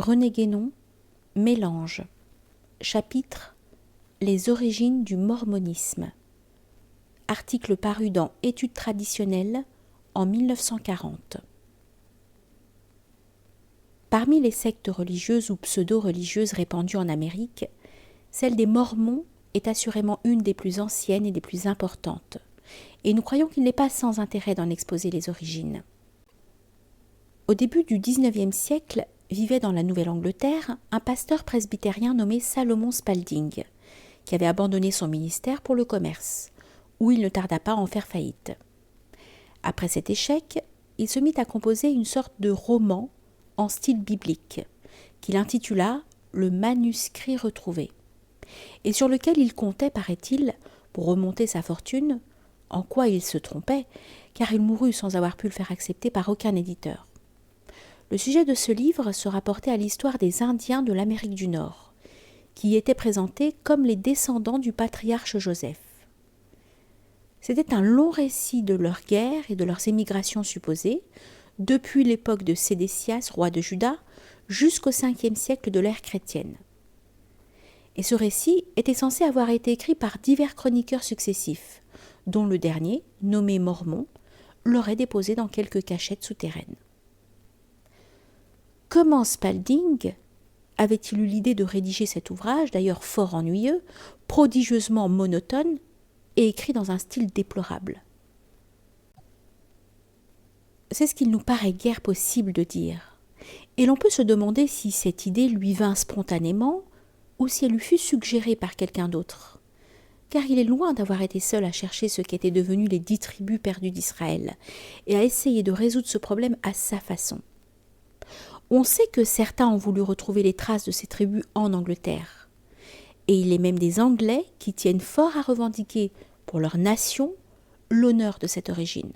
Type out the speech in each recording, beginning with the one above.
René Guénon, Mélange. Chapitre Les origines du mormonisme. Article paru dans Études traditionnelles en 1940. Parmi les sectes religieuses ou pseudo-religieuses répandues en Amérique, celle des Mormons est assurément une des plus anciennes et des plus importantes, et nous croyons qu'il n'est pas sans intérêt d'en exposer les origines. Au début du XIXe siècle, vivait dans la Nouvelle-Angleterre un pasteur presbytérien nommé Salomon Spalding, qui avait abandonné son ministère pour le commerce, où il ne tarda pas à en faire faillite. Après cet échec, il se mit à composer une sorte de roman en style biblique, qu'il intitula « Le manuscrit retrouvé », et sur lequel il comptait, paraît-il, pour remonter sa fortune, en quoi il se trompait, car il mourut sans avoir pu le faire accepter par aucun éditeur. Le sujet de ce livre se rapportait à l'histoire des Indiens de l'Amérique du Nord, qui y étaient présentés comme les descendants du patriarche Joseph. C'était un long récit de leurs guerres et de leurs émigrations supposées, depuis l'époque de Sédécias, roi de Juda, jusqu'au 5e siècle de l'ère chrétienne. Et ce récit était censé avoir été écrit par divers chroniqueurs successifs, dont le dernier, nommé Mormon, l'aurait déposé dans quelques cachettes souterraines. Comment Spalding avait-il eu l'idée de rédiger cet ouvrage, d'ailleurs fort ennuyeux, prodigieusement monotone et écrit dans un style déplorable? C'est ce qu'il nous paraît guère possible de dire, et l'on peut se demander si cette idée lui vint spontanément ou si elle lui fut suggérée par quelqu'un d'autre, car il est loin d'avoir été seul à chercher ce qu'étaient devenues les 10 tribus perdues d'Israël et à essayer de résoudre ce problème à sa façon. On sait que certains ont voulu retrouver les traces de ces tribus en Angleterre, et il est même des Anglais qui tiennent fort à revendiquer pour leur nation l'honneur de cette origine.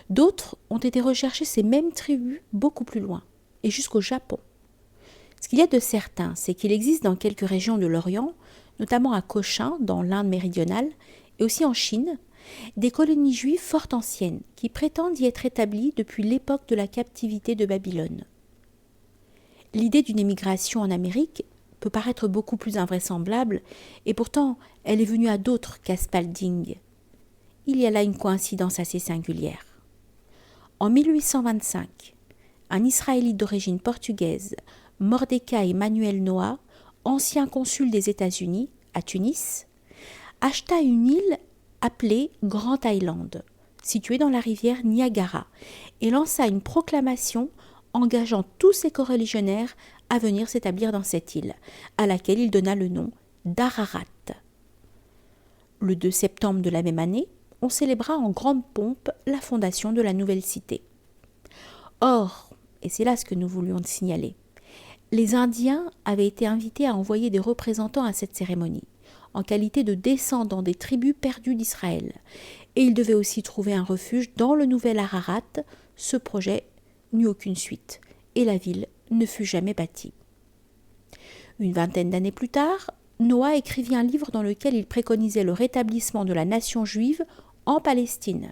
D'autres ont été rechercher ces mêmes tribus beaucoup plus loin, et jusqu'au Japon. Ce qu'il y a de certain, c'est qu'il existe dans quelques régions de l'Orient, notamment à Cochin, dans l'Inde méridionale, et aussi en Chine, des colonies juives fort anciennes qui prétendent y être établies depuis l'époque de la captivité de Babylone. L'idée d'une émigration en Amérique peut paraître beaucoup plus invraisemblable, et pourtant elle est venue à d'autres qu'à Spalding. Il y a là une coïncidence assez singulière. En 1825, un Israélite d'origine portugaise, Mordecai Manuel Noah, ancien consul des États-Unis à Tunis, acheta une île appelée Grand Island, située dans la rivière Niagara, et lança une proclamation engageant tous ses coreligionnaires à venir s'établir dans cette île, à laquelle il donna le nom d'Ararat. Le 2 septembre de la même année, on célébra en grande pompe la fondation de la nouvelle cité. Or, et c'est là ce que nous voulions signaler, les Indiens avaient été invités à envoyer des représentants à cette cérémonie, en qualité de descendants des tribus perdues d'Israël, et ils devaient aussi trouver un refuge dans le nouvel Ararat. Ce projet n'eut aucune suite, et la ville ne fut jamais bâtie. Une vingtaine d'années plus tard, Noah écrivit un livre dans lequel il préconisait le rétablissement de la nation juive en Palestine.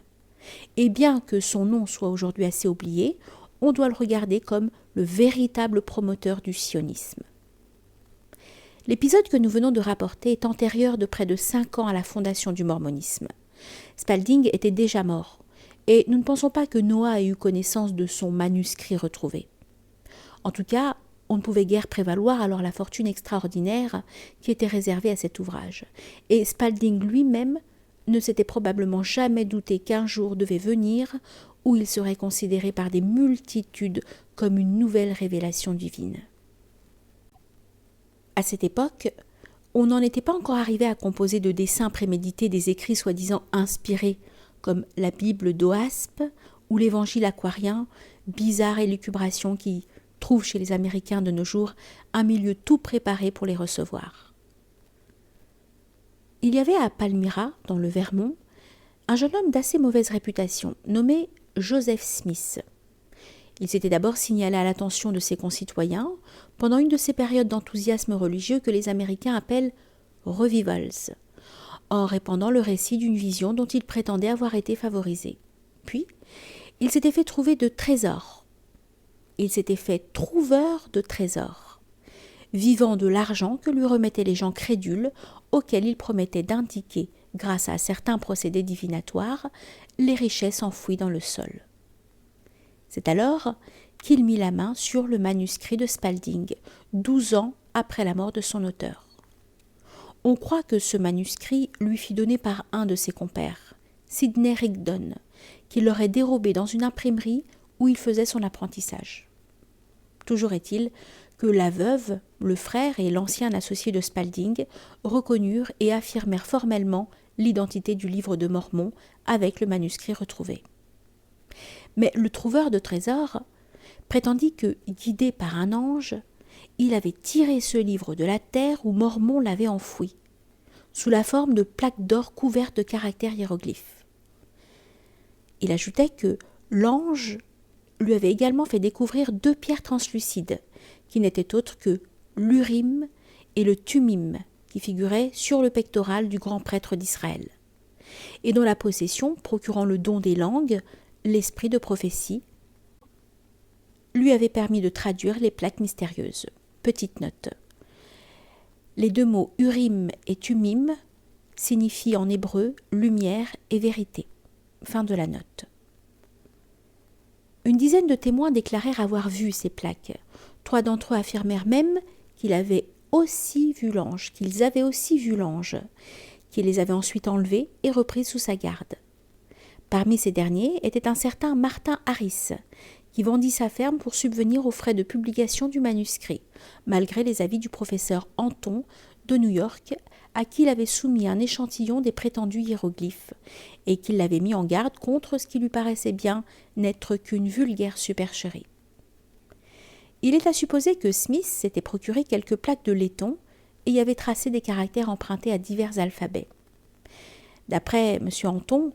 Et bien que son nom soit aujourd'hui assez oublié, on doit le regarder comme le véritable promoteur du sionisme. L'épisode que nous venons de rapporter est antérieur de près de 5 ans à la fondation du mormonisme. Spalding était déjà mort, et nous ne pensons pas que Noah ait eu connaissance de son manuscrit retrouvé. En tout cas, on ne pouvait guère prévaloir alors la fortune extraordinaire qui était réservée à cet ouvrage, et Spalding lui-même ne s'était probablement jamais douté qu'un jour devait venir où il serait considéré par des multitudes comme une nouvelle révélation divine. À cette époque, on n'en était pas encore arrivé à composer de dessins prémédités des écrits soi-disant inspirés, comme la Bible d'Oaspe ou l'Évangile aquarien, bizarre élucubration qui trouve chez les Américains de nos jours un milieu tout préparé pour les recevoir. Il y avait à Palmyra, dans le Vermont, un jeune homme d'assez mauvaise réputation, nommé Joseph Smith. Il s'était d'abord signalé à l'attention de ses concitoyens pendant une de ces périodes d'enthousiasme religieux que les Américains appellent « revivals », en répandant le récit d'une vision dont il prétendait avoir été favorisé. Puis, il s'était fait trouver de trésors. il s'était fait trouveur de trésors, vivant de l'argent que lui remettaient les gens crédules auxquels il promettait d'indiquer, grâce à certains procédés divinatoires, les richesses enfouies dans le sol. C'est alors qu'il mit la main sur le manuscrit de Spalding, 12 ans après la mort de son auteur. On croit que ce manuscrit lui fut donné par un de ses compères, Sidney Rigdon, qui l'aurait dérobé dans une imprimerie où il faisait son apprentissage. Toujours est-il que la veuve, le frère et l'ancien associé de Spalding reconnurent et affirmèrent formellement l'identité du livre de Mormon avec le manuscrit retrouvé. Mais le trouveur de trésors prétendit que, guidé par un ange, il avait tiré ce livre de la terre où Mormon l'avait enfoui, sous la forme de plaques d'or couvertes de caractères hiéroglyphes. Il ajoutait que l'ange lui avait également fait découvrir 2 pierres translucides, qui n'étaient autres que l'Urim et le Thummim, qui figuraient sur le pectoral du grand prêtre d'Israël, et dont la possession, procurant le don des langues, l'esprit de prophétie, lui avait permis de traduire les plaques mystérieuses. Petite note. Les 2 mots Urim et Thummim signifient en hébreu lumière et vérité. Fin de la note. Une dizaine de témoins déclarèrent avoir vu ces plaques. 3 d'entre eux affirmèrent même qu'ils avaient aussi vu l'ange, qui les avait ensuite enlevées et reprises sous sa garde. Parmi ces derniers était un certain Martin Harris, qui vendit sa ferme pour subvenir aux frais de publication du manuscrit, malgré les avis du professeur Anton de New York, à qui il avait soumis un échantillon des prétendus hiéroglyphes, et qui l'avait mis en garde contre ce qui lui paraissait bien n'être qu'une vulgaire supercherie. Il est à supposer que Smith s'était procuré quelques plaques de laiton et y avait tracé des caractères empruntés à divers alphabets. D'après M. Anton,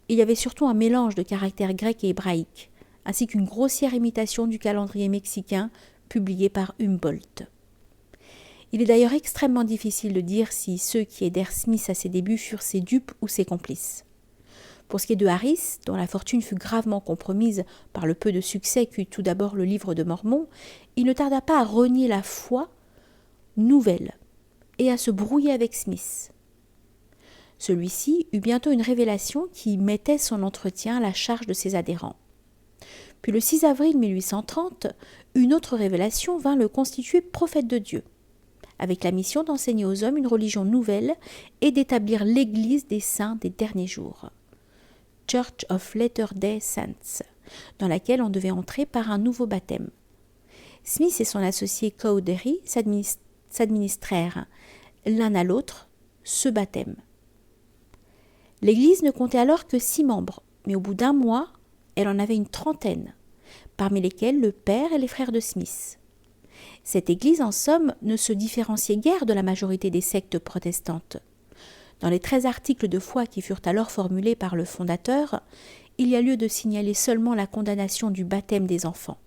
il y avait surtout un mélange de caractères grecs et hébraïques, ainsi qu'une grossière imitation du calendrier mexicain publié par Humboldt. Il est d'ailleurs extrêmement difficile de dire si ceux qui aidèrent Smith à ses débuts furent ses dupes ou ses complices. Pour ce qui est de Harris, dont la fortune fut gravement compromise par le peu de succès qu'eut tout d'abord le livre de Mormon, il ne tarda pas à renier la foi nouvelle et à se brouiller avec Smith. Celui-ci eut bientôt une révélation qui mettait son entretien à la charge de ses adhérents. Puis le 6 avril 1830, une autre révélation vint le constituer prophète de Dieu, avec la mission d'enseigner aux hommes une religion nouvelle et d'établir l'Église des saints des derniers jours, Church of Latter-day Saints, dans laquelle on devait entrer par un nouveau baptême. Smith et son associé Cowdery s'administrèrent l'un à l'autre ce baptême. L'Église ne comptait alors que 6 membres, mais au bout d'1 mois, elle en avait une 30aine, parmi lesquels le père et les frères de Smith. Cette Église, en somme, ne se différenciait guère de la majorité des sectes protestantes. Dans les 13 articles de foi qui furent alors formulés par le fondateur, il y a lieu de signaler seulement la condamnation du baptême des enfants,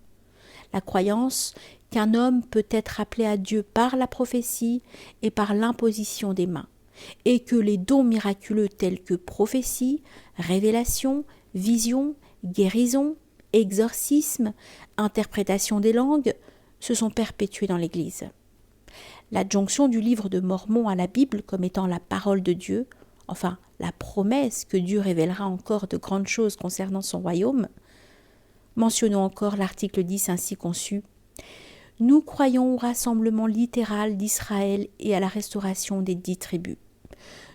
la croyance qu'un homme peut être appelé à Dieu par la prophétie et par l'imposition des mains, et que les dons miraculeux tels que prophétie, révélation, vision, guérison, exorcisme, interprétation des langues, se sont perpétués dans l'Église. L'adjonction du livre de Mormon à la Bible comme étant la parole de Dieu, enfin la promesse que Dieu révélera encore de grandes choses concernant son royaume. Mentionnons encore l'article 10 ainsi conçu. Nous croyons au rassemblement littéral d'Israël et à la restauration des 10 tribus.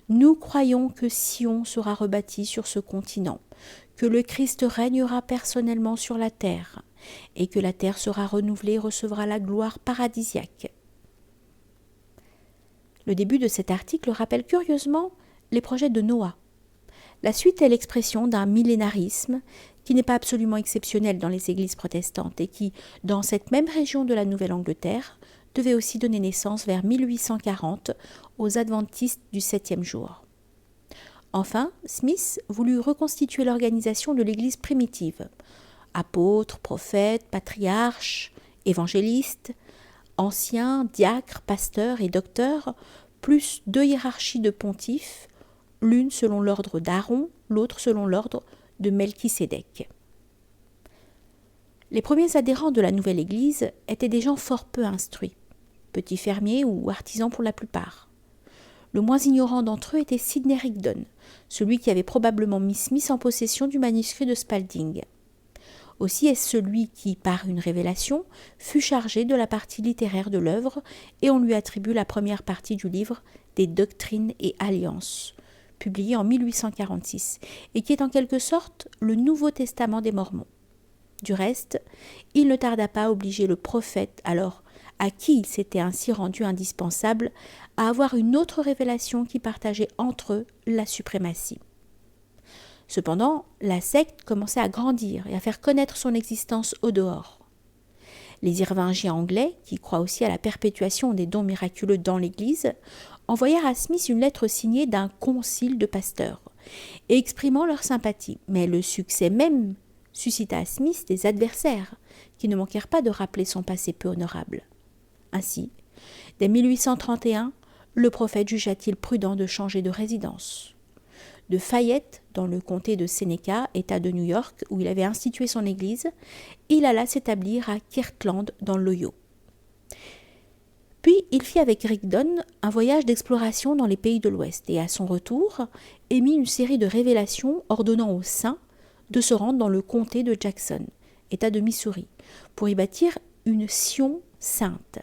Nous croyons que Sion sera rebâti sur ce continent, que le Christ régnera personnellement sur la terre, et que la terre sera renouvelée et recevra la gloire paradisiaque. Le début de cet article rappelle curieusement les projets de Noah. La suite est l'expression d'un millénarisme qui n'est pas absolument exceptionnel dans les églises protestantes et qui, dans cette même région de la Nouvelle-Angleterre, devait aussi donner naissance vers 1840 aux adventistes du 7e jour. Enfin, Smith voulut reconstituer l'organisation de l'Église primitive. Apôtres, prophètes, patriarches, évangélistes, anciens, diacres, pasteurs et docteurs, plus 2 hiérarchies de pontifes, l'une selon l'ordre d'Aaron, l'autre selon l'ordre de Melchisédek. Les premiers adhérents de la nouvelle église étaient des gens fort peu instruits, petits fermiers ou artisans pour la plupart. Le moins ignorant d'entre eux était Sidney Rigdon, celui qui avait probablement mis Smith en possession du manuscrit de Spalding. Aussi est-ce celui qui, par une révélation, fut chargé de la partie littéraire de l'œuvre et on lui attribue la première partie du livre des Doctrines et Alliances, publié en 1846, et qui est en quelque sorte le Nouveau Testament des Mormons. Du reste, il ne tarda pas à obliger le prophète, alors à qui il s'était ainsi rendu indispensable, à avoir une autre révélation qui partageait entre eux la suprématie. Cependant, la secte commençait à grandir et à faire connaître son existence au dehors. Les Irvingiens anglais, qui croient aussi à la perpétuation des dons miraculeux dans l'Église, envoyèrent à Smith une lettre signée d'un concile de pasteurs, et exprimant leur sympathie. Mais le succès même suscita à Smith des adversaires, qui ne manquèrent pas de rappeler son passé peu honorable. Ainsi, dès 1831, le prophète jugea-t-il prudent de changer de résidence. De Fayette, dans le comté de Seneca, État de New York, où il avait institué son église, il alla s'établir à Kirtland, dans l'Ohio. Puis il fit avec Rigdon un voyage d'exploration dans les pays de l'Ouest et à son retour émit une série de révélations ordonnant aux saints de se rendre dans le comté de Jackson, État de Missouri, pour y bâtir une Sion sainte.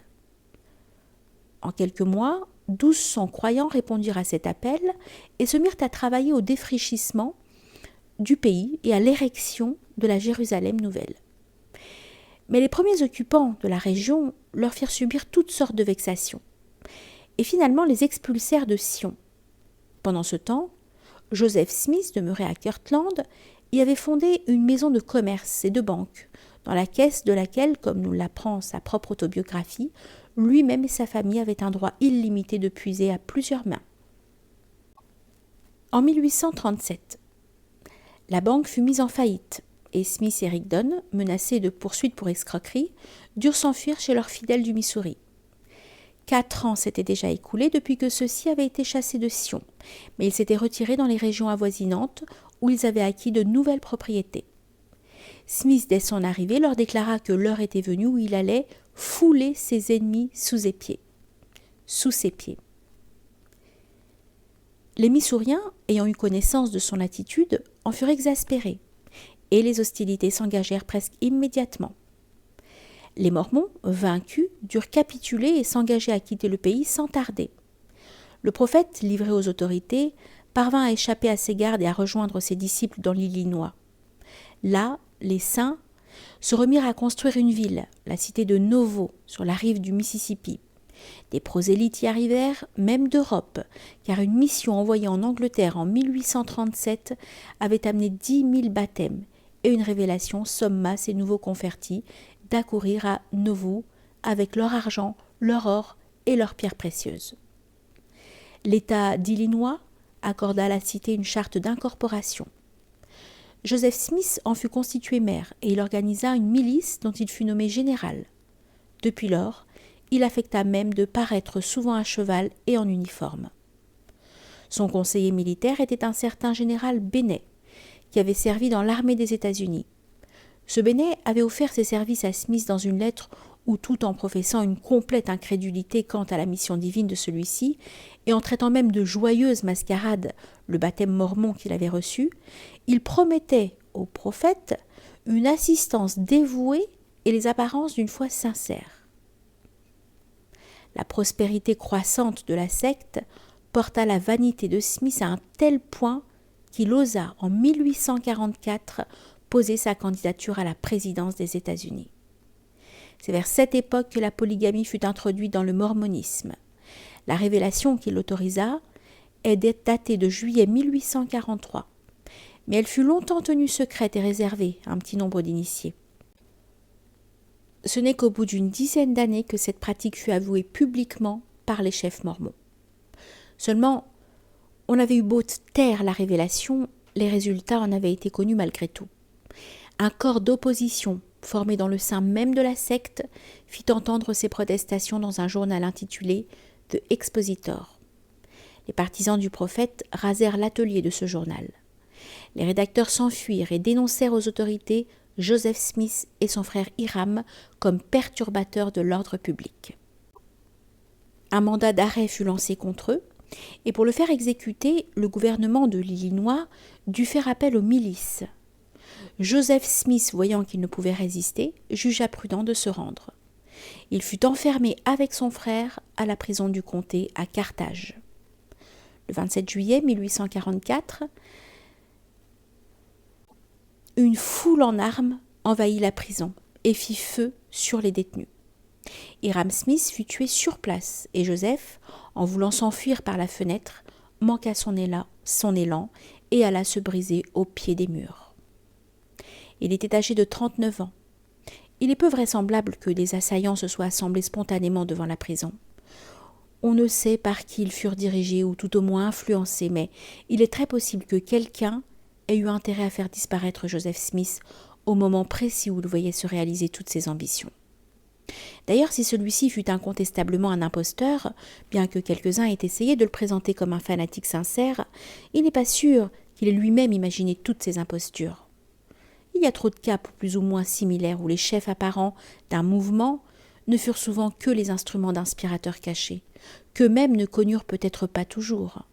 En quelques mois, 1200 croyants répondirent à cet appel et se mirent à travailler au défrichissement du pays et à l'érection de la Jérusalem nouvelle. Mais les premiers occupants de la région leur firent subir toutes sortes de vexations et finalement les expulsèrent de Sion. Pendant ce temps, Joseph Smith, demeuré à Kirtland, y avait fondé une maison de commerce et de banque, dans la caisse de laquelle, comme nous l'apprend sa propre autobiographie, lui-même et sa famille avaient un droit illimité de puiser à plusieurs mains. En 1837, la banque fut mise en faillite et Smith et Rigdon, menacés de poursuites pour escroquerie, durent s'enfuir chez leurs fidèles du Missouri. 4 ans s'étaient déjà écoulés depuis que ceux-ci avaient été chassés de Sion, mais ils s'étaient retirés dans les régions avoisinantes où ils avaient acquis de nouvelles propriétés. Smith, dès son arrivée, leur déclara que l'heure était venue où il allait fouler ses ennemis sous ses pieds. Les Missouriens, ayant eu connaissance de son attitude, en furent exaspérés, et les hostilités s'engagèrent presque immédiatement. Les Mormons, vaincus, durent capituler et s'engager à quitter le pays sans tarder. Le prophète, livré aux autorités, parvint à échapper à ses gardes et à rejoindre ses disciples dans l'Illinois. Là, les saints se remirent à construire une ville, la cité de Novo, sur la rive du Mississippi. Des prosélytes y arrivèrent, même d'Europe, car une mission envoyée en Angleterre en 1837 avait amené 10 000 baptêmes, et une révélation somma ces nouveaux convertis d'accourir à Nauvoo avec leur argent, leur or et leurs pierres précieuses. L'État d'Illinois accorda à la cité une charte d'incorporation. Joseph Smith en fut constitué maire et il organisa une milice dont il fut nommé général. Depuis lors, il affecta même de paraître souvent à cheval et en uniforme. Son conseiller militaire était un certain général Bennet, qui avait servi dans l'armée des États-Unis. Ce Bennet avait offert ses services à Smith dans une lettre où, tout en professant une complète incrédulité quant à la mission divine de celui-ci, et en traitant même de joyeuse mascarade le baptême mormon qu'il avait reçu, il promettait au prophète une assistance dévouée et les apparences d'une foi sincère. La prospérité croissante de la secte porta la vanité de Smith à un tel point qu'il osa, en 1844, poser sa candidature à la présidence des États-Unis. C'est vers cette époque que la polygamie fut introduite dans le mormonisme. La révélation qui l'autorisa est datée de juillet 1843, mais elle fut longtemps tenue secrète et réservée à un petit nombre d'initiés. Ce n'est qu'au bout d'une dizaine d'années que cette pratique fut avouée publiquement par les chefs mormons. Seulement, on avait eu beau taire la révélation, les résultats en avaient été connus malgré tout. Un corps d'opposition, formé dans le sein même de la secte, fit entendre ses protestations dans un journal intitulé « The Expositor ». Les partisans du prophète rasèrent l'atelier de ce journal. Les rédacteurs s'enfuirent et dénoncèrent aux autorités Joseph Smith et son frère Hiram comme perturbateurs de l'ordre public. Un mandat d'arrêt fut lancé contre eux, et pour le faire exécuter, le gouvernement de l'Illinois dut faire appel aux milices. Joseph Smith, voyant qu'il ne pouvait résister, jugea prudent de se rendre. Il fut enfermé avec son frère à la prison du comté à Carthage. Le 27 juillet 1844, une foule en armes envahit la prison et fit feu sur les détenus. Hiram Smith fut tué sur place et Joseph, en voulant s'enfuir par la fenêtre, manqua son élan et alla se briser au pied des murs. Il était âgé de 39 ans. Il est peu vraisemblable que des assaillants se soient assemblés spontanément devant la prison. On ne sait par qui ils furent dirigés ou tout au moins influencés, mais il est très possible que quelqu'un ait eu intérêt à faire disparaître Joseph Smith au moment précis où il voyait se réaliser toutes ses ambitions. D'ailleurs, si celui-ci fut incontestablement un imposteur, bien que quelques-uns aient essayé de le présenter comme un fanatique sincère, il n'est pas sûr qu'il ait lui-même imaginé toutes ces impostures. Il y a trop de cas plus ou moins similaires où les chefs apparents d'un mouvement ne furent souvent que les instruments d'inspirateurs cachés, qu'eux-mêmes ne connurent peut-être pas toujours.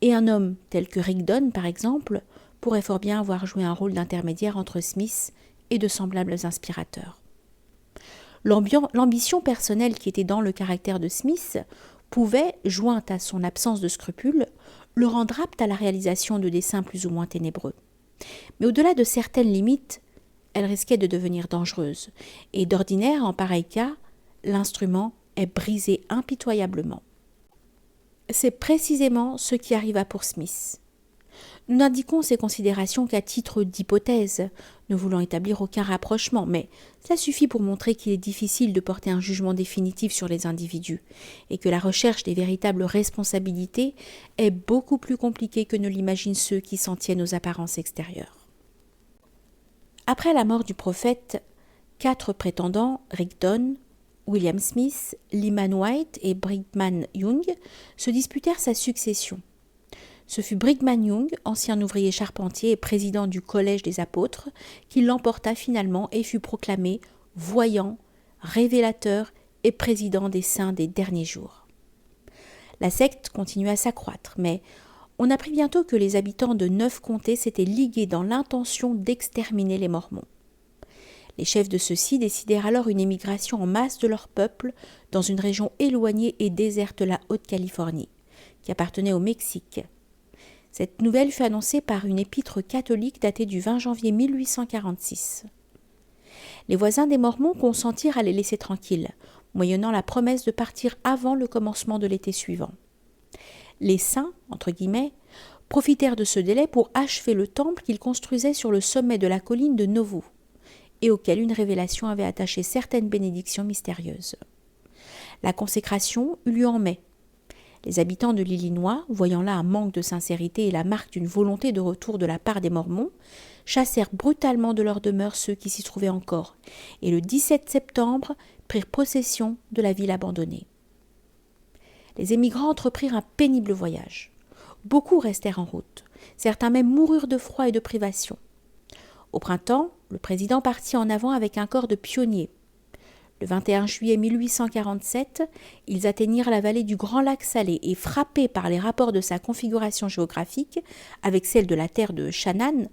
Et un homme tel que Rigdon, par exemple, pourrait fort bien avoir joué un rôle d'intermédiaire entre Smith et de semblables inspirateurs. L'ambition personnelle qui était dans le caractère de Smith pouvait, jointe à son absence de scrupules, le rendre apte à la réalisation de desseins plus ou moins ténébreux. Mais au-delà de certaines limites, elle risquait de devenir dangereuse, et d'ordinaire, en pareil cas, l'instrument est brisé impitoyablement. C'est précisément ce qui arriva pour Smith. Nous n'indiquons ces considérations qu'à titre d'hypothèse, ne voulant établir aucun rapprochement, mais cela suffit pour montrer qu'il est difficile de porter un jugement définitif sur les individus, et que la recherche des véritables responsabilités est beaucoup plus compliquée que ne l'imaginent ceux qui s'en tiennent aux apparences extérieures. Après la mort du prophète, 4 prétendants, Rigdon, William Smith, Lyman White et Brigham Young, se disputèrent sa succession. Ce fut Brigham Young, ancien ouvrier charpentier et président du Collège des Apôtres, qui l'emporta finalement et fut proclamé voyant, révélateur et président des saints des derniers jours. La secte continua à s'accroître, mais on apprit bientôt que les habitants de 9 comtés s'étaient ligués dans l'intention d'exterminer les Mormons. Les chefs de ceux-ci décidèrent alors une émigration en masse de leur peuple dans une région éloignée et déserte de la Haute-Californie, qui appartenait au Mexique. Cette nouvelle fut annoncée par une épître catholique datée du 20 janvier 1846. Les voisins des Mormons consentirent à les laisser tranquilles, moyennant la promesse de partir avant le commencement de l'été suivant. Les saints, entre guillemets, profitèrent de ce délai pour achever le temple qu'ils construisaient sur le sommet de la colline de Nauvoo, et auquel une révélation avait attaché certaines bénédictions mystérieuses. La consécration eut lieu en mai. Les habitants de l'Illinois, voyant là un manque de sincérité et la marque d'une volonté de retour de la part des Mormons, chassèrent brutalement de leur demeure ceux qui s'y trouvaient encore, et le 17 septembre prirent possession de la ville abandonnée. Les émigrants entreprirent un pénible voyage. Beaucoup restèrent en route, certains même moururent de froid et de privation. Au printemps, le président partit en avant avec un corps de pionniers. Le 21 juillet 1847, ils atteignirent la vallée du Grand Lac Salé et, frappés par les rapports de sa configuration géographique avec celle de la terre de Shannon,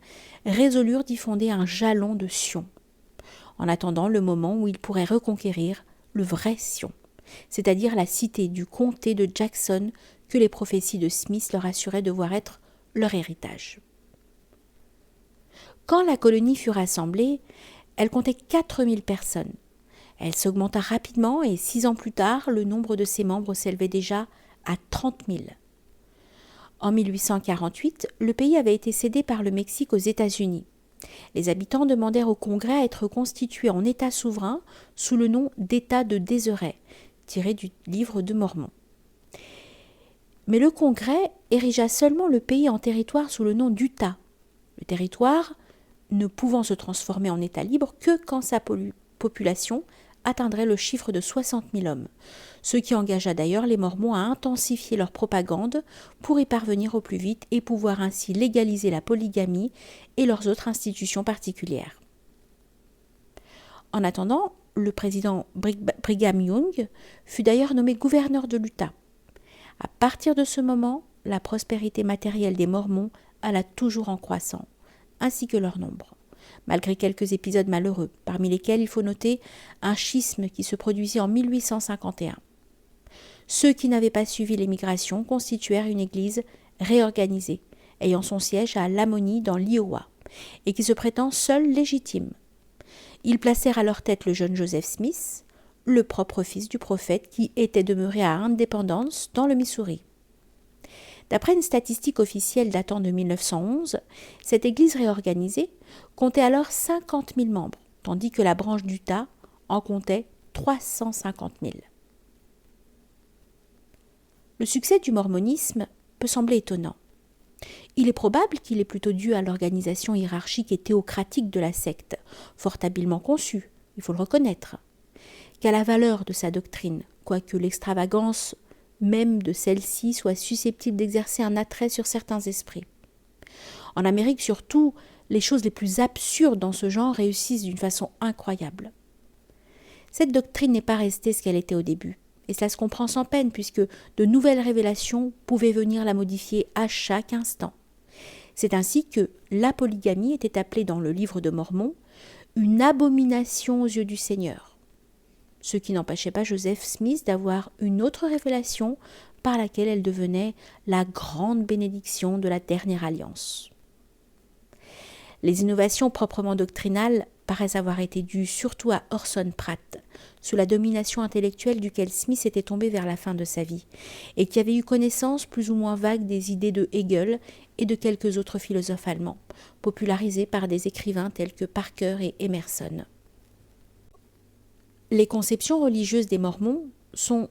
résolurent d'y fonder un jalon de Sion, en attendant le moment où ils pourraient reconquérir le vrai Sion, c'est-à-dire la cité du comté de Jackson que les prophéties de Smith leur assuraient devoir être leur héritage. Quand la colonie fut rassemblée, elle comptait 4000 personnes. Elle s'augmenta rapidement et 6 ans plus tard, le nombre de ses membres s'élevait déjà à 30 000. En 1848, le pays avait été cédé par le Mexique aux États-Unis. Les habitants demandèrent au Congrès à être constitués en État souverain sous le nom d'État de Désiret, tiré du livre de Mormon. Mais le Congrès érigea seulement le pays en territoire sous le nom d'Utah, le territoire ne pouvant se transformer en État libre que quand sa population atteindrait le chiffre de 60 000 hommes, ce qui engagea d'ailleurs les Mormons à intensifier leur propagande pour y parvenir au plus vite et pouvoir ainsi légaliser la polygamie et leurs autres institutions particulières. En attendant, le président Brigham Young fut d'ailleurs nommé gouverneur de l'Utah. À partir de ce moment, la prospérité matérielle des Mormons alla toujours en croissant, ainsi que leur nombre, malgré quelques épisodes malheureux, parmi lesquels il faut noter un schisme qui se produisit en 1851. Ceux qui n'avaient pas suivi l'émigration constituèrent une église réorganisée, ayant son siège à Lamoni dans l'Iowa, et qui se prétend seule légitime. Ils placèrent à leur tête le jeune Joseph Smith, le propre fils du prophète qui était demeuré à Independence dans le Missouri. D'après une statistique officielle datant de 1911, cette église réorganisée comptait alors 50 000 membres, tandis que la branche d'Utah en comptait 350 000. Le succès du mormonisme peut sembler étonnant. Il est probable qu'il est plutôt dû à l'organisation hiérarchique et théocratique de la secte, fort habilement conçue, il faut le reconnaître, qu'à la valeur de sa doctrine, quoique l'extravagance même de celle-ci soit susceptible d'exercer un attrait sur certains esprits. En Amérique surtout, les choses les plus absurdes dans ce genre réussissent d'une façon incroyable. Cette doctrine n'est pas restée ce qu'elle était au début, et cela se comprend sans peine puisque de nouvelles révélations pouvaient venir la modifier à chaque instant. C'est ainsi que la polygamie était appelée dans le livre de Mormon une abomination aux yeux du Seigneur, ce qui n'empêchait pas Joseph Smith d'avoir une autre révélation par laquelle elle devenait la grande bénédiction de la dernière alliance. Les innovations proprement doctrinales paraissent avoir été dues surtout à Orson Pratt, sous la domination intellectuelle duquel Smith était tombé vers la fin de sa vie, et qui avait eu connaissance plus ou moins vague des idées de Hegel et de quelques autres philosophes allemands, popularisées par des écrivains tels que Parker et Emerson. Les conceptions religieuses des Mormons sont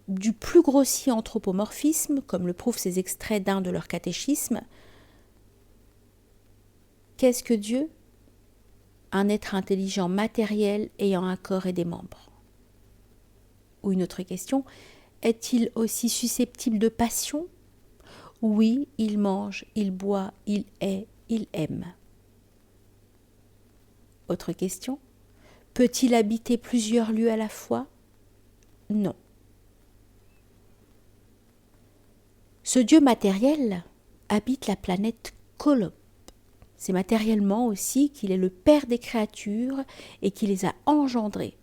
du plus grossier anthropomorphisme, comme le prouvent ces extraits d'un de leurs catéchismes. Qu'est-ce que Dieu ? Un être intelligent matériel ayant un corps et des membres. Ou une autre question, est-il aussi susceptible de passion ? Oui, il mange, il boit, il hait, il aime. Autre question, peut-il habiter plusieurs lieux à la fois ? Non. Ce Dieu matériel habite la planète Colope. C'est matériellement aussi qu'il est le Père des créatures et qu'il les a engendrées.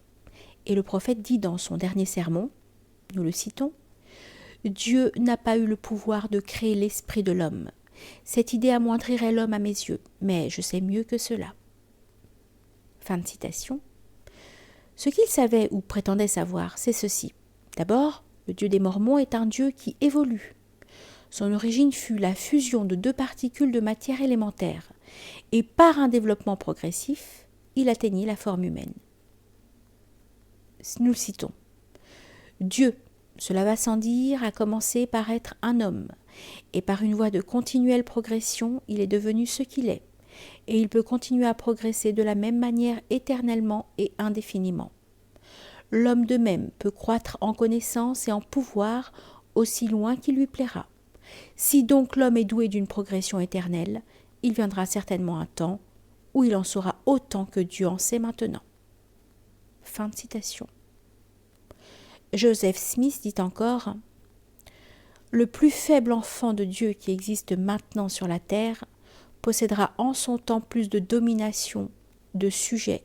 Et le prophète dit dans son dernier sermon, nous le citons, « Dieu n'a pas eu le pouvoir de créer l'esprit de l'homme. Cette idée amoindrirait l'homme à mes yeux, mais je sais mieux que cela. » Fin de citation. Ce qu'il savait ou prétendait savoir, c'est ceci. D'abord, le Dieu des Mormons est un Dieu qui évolue. Son origine fut la fusion de deux particules de matière élémentaire, et par un développement progressif, il atteignit la forme humaine. Nous le citons. Dieu, cela va sans dire, a commencé par être un homme, et par une voie de continuelle progression, il est devenu ce qu'il est, et il peut continuer à progresser de la même manière éternellement et indéfiniment. L'homme de même peut croître en connaissance et en pouvoir aussi loin qu'il lui plaira. Si donc l'homme est doué d'une progression éternelle, il viendra certainement un temps où il en saura autant que Dieu en sait maintenant. Fin de citation. Joseph Smith dit encore « Le plus faible enfant de Dieu qui existe maintenant sur la terre possédera en son temps plus de domination, de sujet,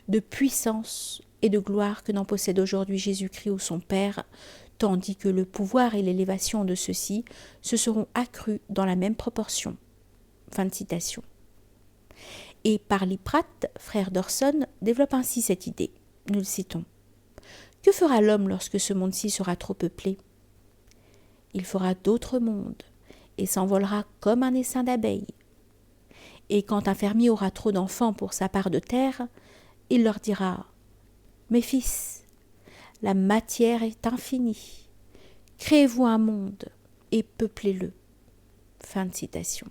de puissance et de gloire que n'en possède aujourd'hui Jésus-Christ ou son Père, tandis que le pouvoir et l'élévation de ceux-ci se seront accrus dans la même proportion. » Fin de citation. Et Parley Pratt, frère d'Orson, développe ainsi cette idée. Nous le citons. Que fera l'homme lorsque ce monde-ci sera trop peuplé ? Il fera d'autres mondes et s'envolera comme un essaim d'abeilles. Et quand un fermier aura trop d'enfants pour sa part de terre, il leur dira « Mes fils, la matière est infinie. Créez-vous un monde et peuplez-le. » Fin de citation.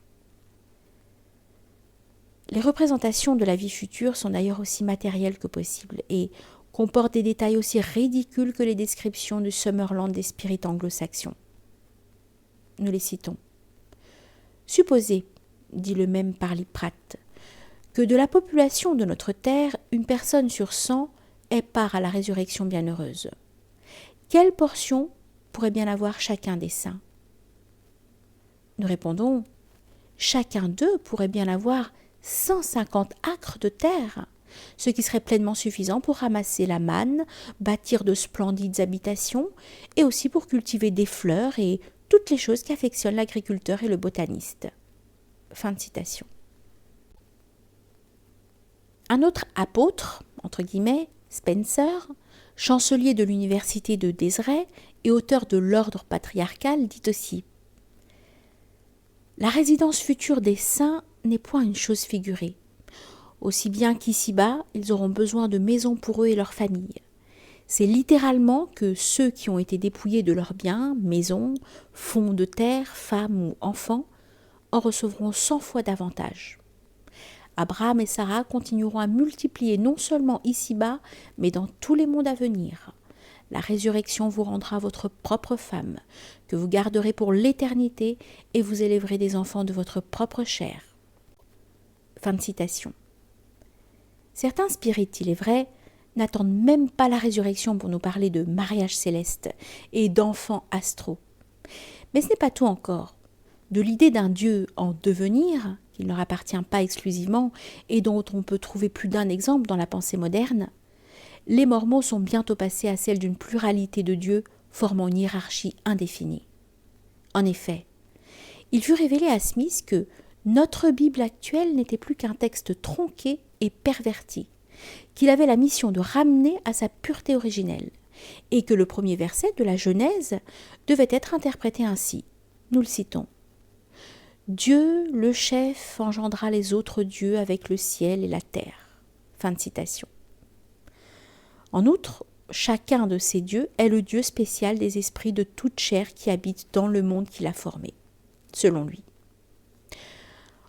Les représentations de la vie future sont d'ailleurs aussi matérielles que possibles et comportent des détails aussi ridicules que les descriptions du Summerland des spirites anglo-saxons. Nous les citons. Supposez, dit le même Parley Pratt, que de la population de notre terre, une personne sur 100 ait part à la résurrection bienheureuse. Quelle portion pourrait bien avoir chacun des saints? Nous répondons, chacun d'eux pourrait bien avoir 150 acres de terre, ce qui serait pleinement suffisant pour ramasser la manne, bâtir de splendides habitations et aussi pour cultiver des fleurs et toutes les choses qu'affectionnent l'agriculteur et le botaniste. Fin de citation. Un autre apôtre, entre guillemets, Spencer, chancelier de l'université de Deseret et auteur de l'ordre patriarcal, dit aussi: la résidence future des saints n'est point une chose figurée. Aussi bien qu'ici-bas, ils auront besoin de maisons pour eux et leurs familles. C'est littéralement que ceux qui ont été dépouillés de leurs biens, maisons, fonds de terre, femmes ou enfants, en recevront 100 fois davantage. Abraham et Sarah continueront à multiplier non seulement ici-bas, mais dans tous les mondes à venir. La résurrection vous rendra votre propre femme, que vous garderez pour l'éternité, et vous élèverez des enfants de votre propre chair. Fin de citation. Certains spirites, il est vrai, n'attendent même pas la résurrection pour nous parler de mariage céleste et d'enfants astraux. Mais ce n'est pas tout encore. De l'idée d'un Dieu en devenir, qui ne leur appartient pas exclusivement et dont on peut trouver plus d'un exemple dans la pensée moderne, les Mormons sont bientôt passés à celle d'une pluralité de dieux formant une hiérarchie indéfinie. En effet, il fut révélé à Smith que notre Bible actuelle n'était plus qu'un texte tronqué et perverti, qu'il avait la mission de ramener à sa pureté originelle, et que le premier verset de la Genèse devait être interprété ainsi. Nous le citons. Dieu, le chef, engendra les autres dieux avec le ciel et la terre. Fin de citation. En outre, chacun de ces dieux est le Dieu spécial des esprits de toute chair qui habitent dans le monde qu'il a formé, selon lui.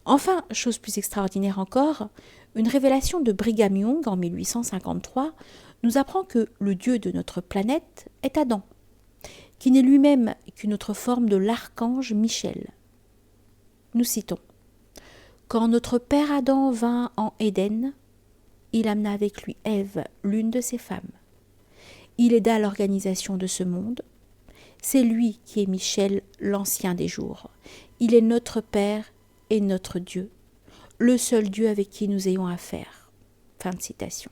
Enfin, chose plus extraordinaire encore, une révélation de Brigham Young en 1853 nous apprend que le Dieu de notre planète est Adam, qui n'est lui-même qu'une autre forme de l'archange Michel. Nous citons. Quand notre père Adam vint en Éden, il amena avec lui Ève, l'une de ses femmes. Il aida à l'organisation de ce monde. C'est lui qui est Michel, l'ancien des jours. Il est notre Père et notre Dieu, le seul Dieu avec qui nous ayons affaire. Fin de citation.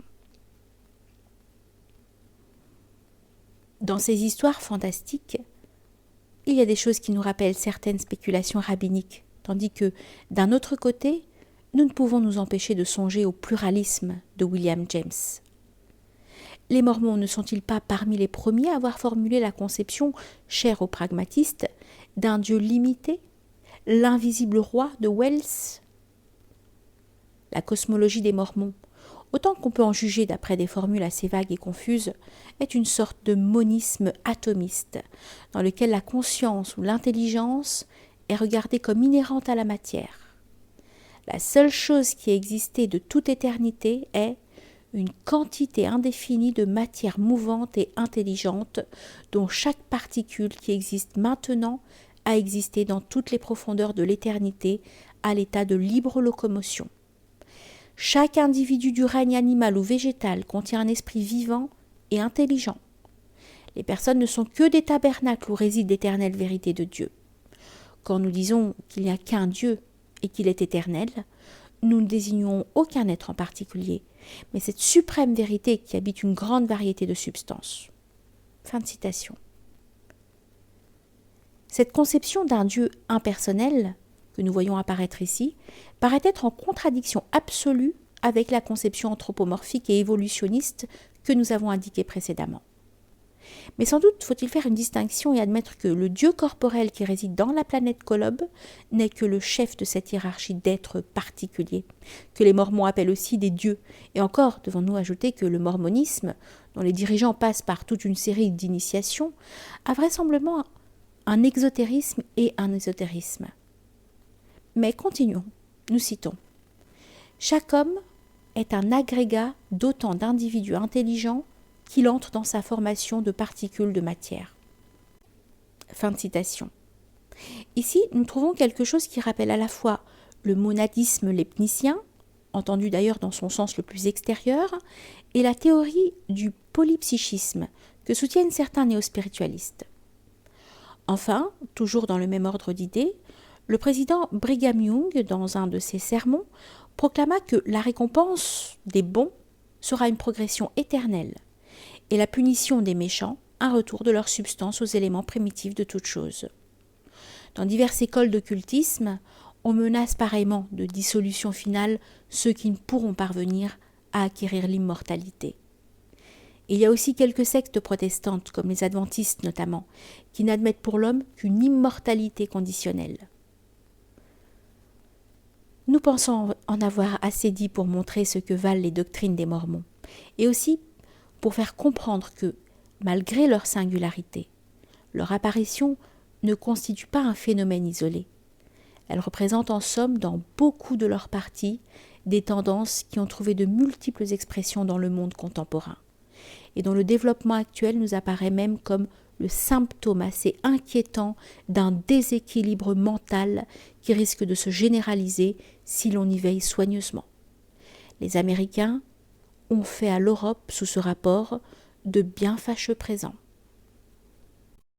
Dans ces histoires fantastiques, il y a des choses qui nous rappellent certaines spéculations rabbiniques, tandis que, d'un autre côté, nous ne pouvons nous empêcher de songer au pluralisme de William James. Les Mormons ne sont-ils pas parmi les premiers à avoir formulé la conception, chère aux pragmatistes, d'un Dieu limité, l'invisible roi de Wells? La cosmologie des Mormons, autant qu'on peut en juger d'après des formules assez vagues et confuses, est une sorte de monisme atomiste, dans lequel la conscience ou l'intelligence est regardée comme inhérente à la matière. La seule chose qui a existé de toute éternité est une quantité indéfinie de matière mouvante et intelligente dont chaque particule qui existe maintenant a existé dans toutes les profondeurs de l'éternité à l'état de libre locomotion. Chaque individu du règne animal ou végétal contient un esprit vivant et intelligent. Les personnes ne sont que des tabernacles où réside l'éternelle vérité de Dieu. Quand nous disons qu'il n'y a qu'un Dieu et qu'il est éternel, nous ne désignons aucun être en particulier, mais cette suprême vérité qui habite une grande variété de substances. Fin de citation. Cette conception d'un Dieu impersonnel, que nous voyons apparaître ici, paraît être en contradiction absolue avec la conception anthropomorphique et évolutionniste que nous avons indiquée précédemment. Mais sans doute faut-il faire une distinction et admettre que le Dieu corporel qui réside dans la planète Kolob n'est que le chef de cette hiérarchie d'êtres particuliers, que les Mormons appellent aussi des dieux. Et encore, devons-nous ajouter que le mormonisme, dont les dirigeants passent par toute une série d'initiations, a vraisemblablement un exotérisme et un ésotérisme. Mais continuons, nous citons. Chaque homme est un agrégat d'autant d'individus intelligents qu'il entre dans sa formation de particules de matière. Fin de citation. Ici, nous trouvons quelque chose qui rappelle à la fois le monadisme leibnizien, entendue d'ailleurs dans son sens le plus extérieur, et la théorie du polypsychisme, que soutiennent certains néospiritualistes. Enfin, toujours dans le même ordre d'idées, le président Brigham Young, dans un de ses sermons, proclama que la récompense des bons sera une progression éternelle, et la punition des méchants un retour de leur substance aux éléments primitifs de toute chose. Dans diverses écoles d'occultisme, on menace pareillement de dissolution finale ceux qui ne pourront parvenir à acquérir l'immortalité. Il y a aussi quelques sectes protestantes, comme les adventistes notamment, qui n'admettent pour l'homme qu'une immortalité conditionnelle. Nous pensons en avoir assez dit pour montrer ce que valent les doctrines des Mormons, et aussi pour faire comprendre que, malgré leur singularité, leur apparition ne constitue pas un phénomène isolé. Elle représente en somme, dans beaucoup de leurs parties, des tendances qui ont trouvé de multiples expressions dans le monde contemporain, et dont le développement actuel nous apparaît même comme le symptôme assez inquiétant d'un déséquilibre mental qui risque de se généraliser si l'on y veille soigneusement. Les Américains ont fait à l'Europe, sous ce rapport, de bien fâcheux présents.